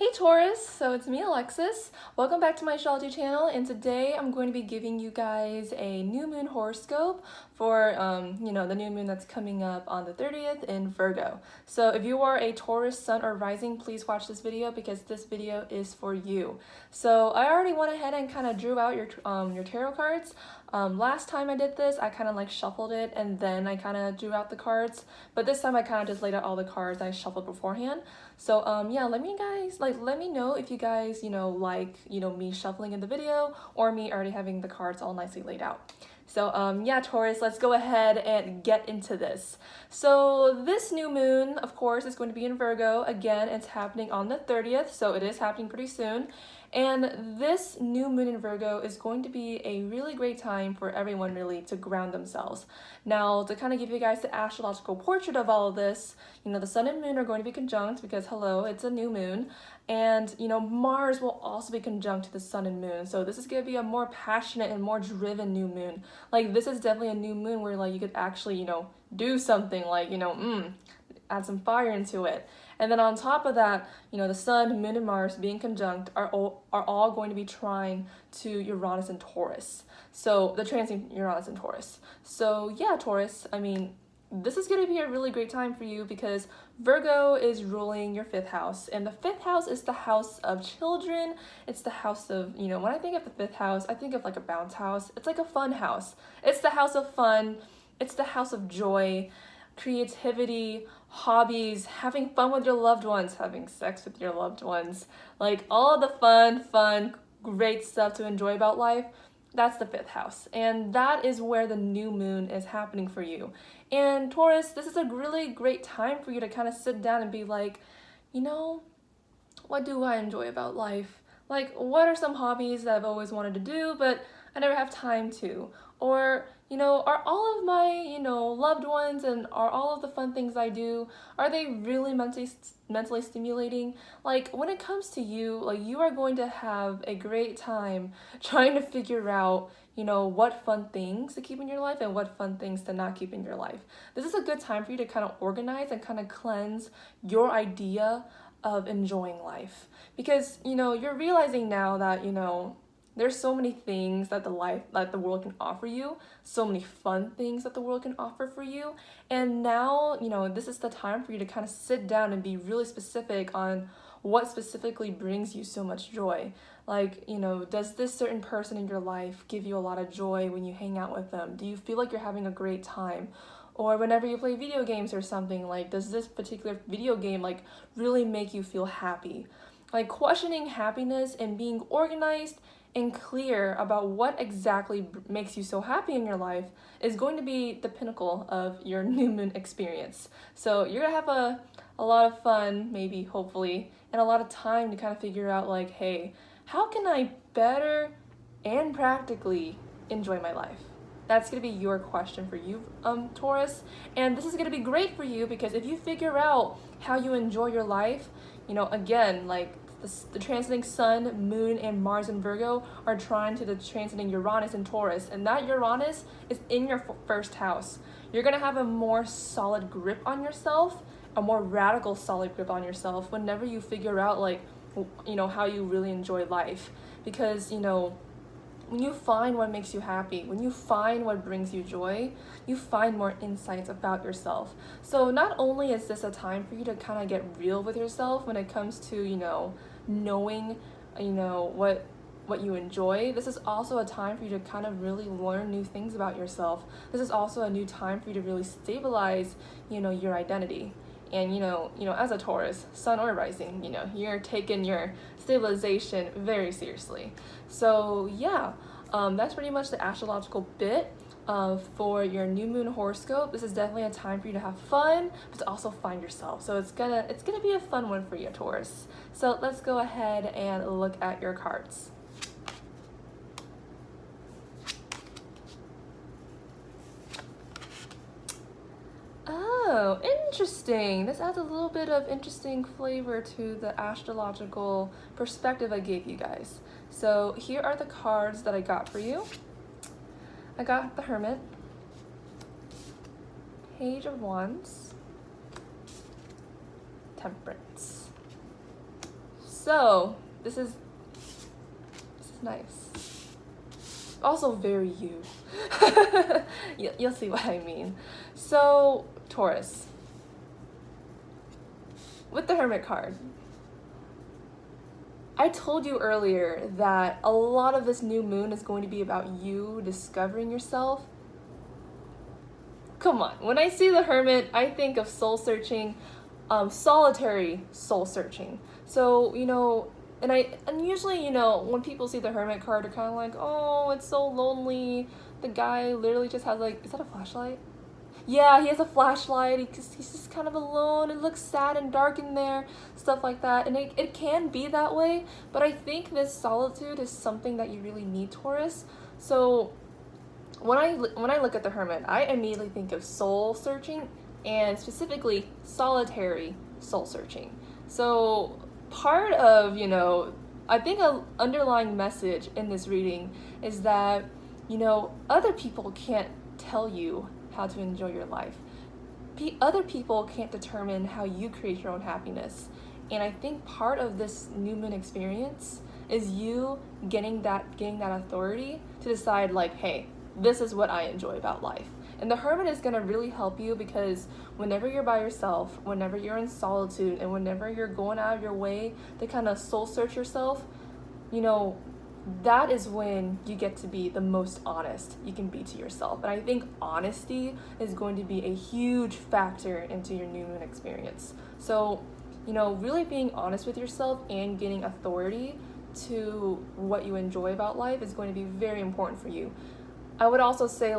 Hey Taurus, so it's me Alexis. Welcome back to my astrology channel, and today I'm going to be giving you guys a new moon horoscope for the new moon that's coming up on the 30th in Virgo. So if you are a Taurus sun or rising, please watch this video because this video is for you. So I already went ahead and kind of drew out your tarot cards. Last time I did this, I kind of like shuffled it and then I kind of drew out the cards. But this time I kind of just laid out all the cards I shuffled beforehand. So yeah, let me know if you guys, me shuffling in the video or me already having the cards all nicely laid out. So yeah, Taurus, let's go ahead and get into this. So this new moon, of course, is going to be in Virgo. Again, it's happening on the 30th, so it is happening pretty soon. And this new moon in Virgo is going to be a really great time for everyone really to ground themselves. Now, to kind of give you guys the astrological portrait of all of this, the sun and moon are going to be conjunct because, hello, it's a new moon. And, Mars will also be conjunct to the sun and moon. So this is going to be a more passionate and more driven new moon. Like, this is definitely a new moon where, like, you could actually, do something like, add some fire into it. And then on top of that, the sun, moon, and Mars being conjunct are all going to be trine to Uranus and Taurus. So the transiting Uranus and Taurus. So yeah, Taurus, this is going to be a really great time for you because Virgo is ruling your 5th house. And the 5th house is the house of children. It's the house of, when I think of the 5th house, I think of like a bounce house. It's like a fun house. It's the house of fun. It's the house of joy, creativity, hobbies, having fun with your loved ones, having sex with your loved ones, like all the fun, great stuff to enjoy about life. That's the 5th house, and that is where the new moon is happening for you. And Taurus, this is a really great time for you to kind of sit down and be like, what do I enjoy about life? Like, what are some hobbies that I've always wanted to do, but I never have time to? Or, are all of my, loved ones and are all of the fun things I do, are they really mentally stimulating? Like, when it comes to you, like, you are going to have a great time trying to figure out, what fun things to keep in your life and what fun things to not keep in your life. This is a good time for you to kind of organize and kind of cleanse your idea of enjoying life. Because, you're realizing now that, there's so many things that the world can offer you, so many fun things that the world can offer for you. And now, this is the time for you to kind of sit down and be really specific on what specifically brings you so much joy. Like, does this certain person in your life give you a lot of joy when you hang out with them? Do you feel like you're having a great time? Or whenever you play video games or something, like, does this particular video game, like, really make you feel happy? Like, questioning happiness and being organized and clear about what exactly makes you so happy in your life is going to be the pinnacle of your new moon experience. So you're gonna have a lot of fun, maybe, hopefully, and a lot of time to kind of figure out, like, hey, how can I better and practically enjoy my life? That's going to be your question for you, Taurus. And this is going to be great for you because if you figure out how you enjoy your life, again, like the transiting sun, moon, and Mars in Virgo are trine to the transiting Uranus and Taurus. And that Uranus is in your 1st house. You're going to have a more solid grip on yourself, a more radical solid grip on yourself whenever you figure out, like, how you really enjoy life. Because, when you find what makes you happy, when you find what brings you joy, you find more insights about yourself. So not only is this a time for you to kind of get real with yourself when it comes to, knowing, what you enjoy, this is also a time for you to kind of really learn new things about yourself. This is also a new time for you to really stabilize, your identity. And, as a Taurus, sun or rising, you're taking your stabilization very seriously. So, yeah, that's pretty much the astrological bit for your new moon horoscope. This is definitely a time for you to have fun, but to also find yourself. So it's gonna be a fun one for you, Taurus. So let's go ahead and look at your cards. Oh, interesting. This adds a little bit of interesting flavor to the astrological perspective I gave you guys. So here are the cards that I got for you. I got the Hermit, Page of Wands, Temperance, So, this is nice. Also very you. You'll see what I mean. So, Taurus. With the Hermit card, I told you earlier that a lot of this new moon is going to be about you discovering yourself. Come on, when I see the Hermit, I think of soul searching, solitary soul searching. So, and usually, when people see the Hermit card, they're kind of like, oh, it's so lonely. The guy literally just has is that a flashlight? Yeah, he has a flashlight. He's just kind of alone. It looks sad and dark in there, stuff like that. And it can be that way, but I think this solitude is something that you really need, Taurus. So when I look at the Hermit, I immediately think of soul searching, and specifically solitary soul searching. So part of, I think an underlying message in this reading is that, other people can't tell you how to enjoy your life. Other people can't determine how you create your own happiness. And I think part of this new moon experience is you getting that authority to decide hey, this is what I enjoy about life. And the Hermit is going to really help you, because whenever you're by yourself, whenever you're in solitude, and whenever you're going out of your way to kind of soul search yourself, that is when you get to be the most honest you can be to yourself. And I think honesty is going to be a huge factor into your new moon experience. So, really being honest with yourself and getting authority to what you enjoy about life is going to be very important for you. I would also say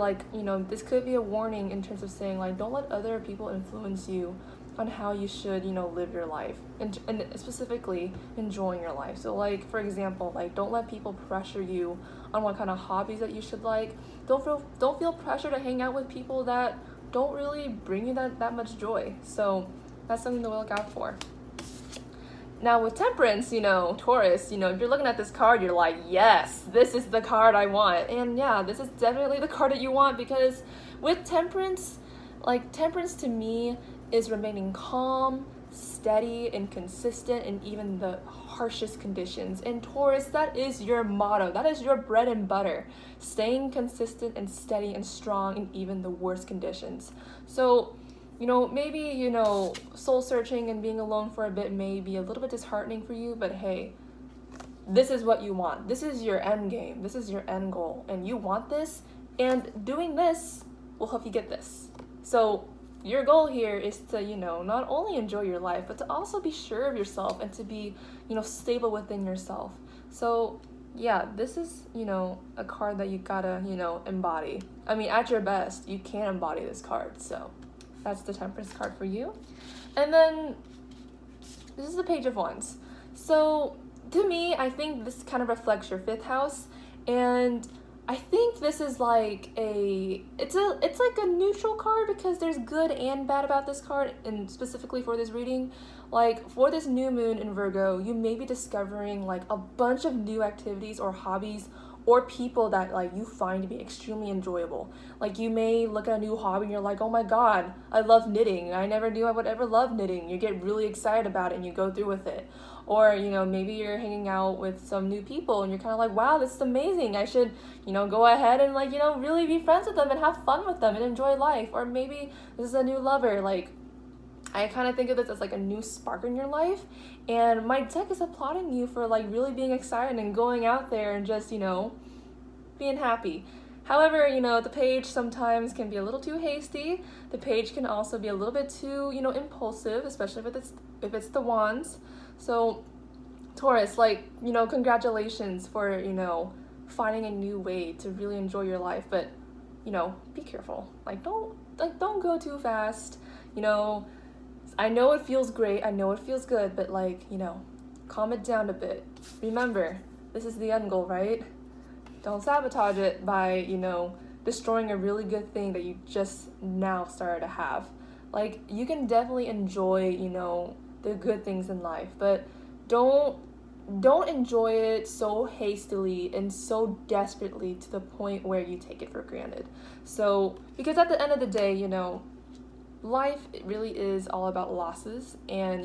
this could be a warning in terms of saying don't let other people influence you on how you should, live your life, and specifically enjoying your life. So for example, don't let people pressure you on what kind of hobbies that you should like. Don't feel pressure to hang out with people that don't really bring you that much joy. So that's something to look out for. Now with Temperance, Taurus, if you're looking at this card, you're like, yes, this is the card I want. And yeah, this is definitely the card that you want, because with Temperance, Temperance to me is remaining calm, steady, and consistent in even the harshest conditions. And Taurus, that is your motto. That is your bread and butter. Staying consistent and steady and strong in even the worst conditions. So, maybe, soul searching and being alone for a bit may be a little bit disheartening for you, but hey, this is what you want. This is your end game. This is your end goal. And you want this, and doing this will help you get this. So your goal here is to, not only enjoy your life, but to also be sure of yourself and to be, stable within yourself. So yeah, this is, a card that you gotta, embody. I mean, at your best, you can embody this card. So that's the Temperance card for you. And then this is the Page of Wands. So to me, I think this kind of reflects your 5th house, and I think this is it's like a neutral card, because there's good and bad about this card, and specifically for this reading. For this new moon in Virgo, you may be discovering a bunch of new activities or hobbies or people that you find to be extremely enjoyable. You may look at a new hobby and you're like, oh my god, I love knitting. I never knew I would ever love knitting. You get really excited about it and you go through with it. Or, maybe you're hanging out with some new people and you're kind of like, wow, this is amazing. I should, go ahead and really be friends with them and have fun with them and enjoy life. Or maybe this is a new lover. I kind of think of this as a new spark in your life, and my deck is applauding you for really being excited and going out there and just, being happy. However, the page sometimes can be a little too hasty. The page can also be a little bit too, impulsive, especially if it's the wands. So Taurus, congratulations for, finding a new way to really enjoy your life, but, be careful. Don't go too fast. I know it feels great, I know it feels good, but calm it down a bit. Remember, this is the end goal, right? Don't sabotage it by, destroying a really good thing that you just now started to have. You can definitely enjoy, the good things in life, but don't enjoy it so hastily and so desperately to the point where you take it for granted. So, because at the end of the day, life, it really is all about losses and,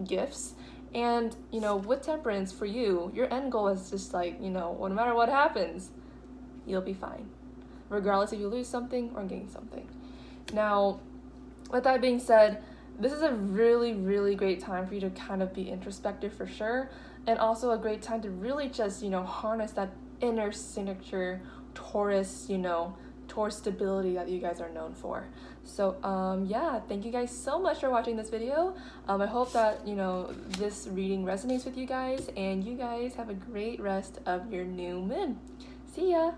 gifts. And, you know, with temperance, for you, your end goal is just like, you know, no matter what happens, you'll be fine, regardless if you lose something or gain something. Now, with that being said, this is a really, really great time for you to kind of be introspective for sure, and also a great time to really just, you know, harness that inner signature Taurus, you know, Taurus stability that you guys are known for. So yeah, thank you guys so much for watching this video. I hope that, you know, this reading resonates with you guys, and you guys have a great rest of your new moon. See ya!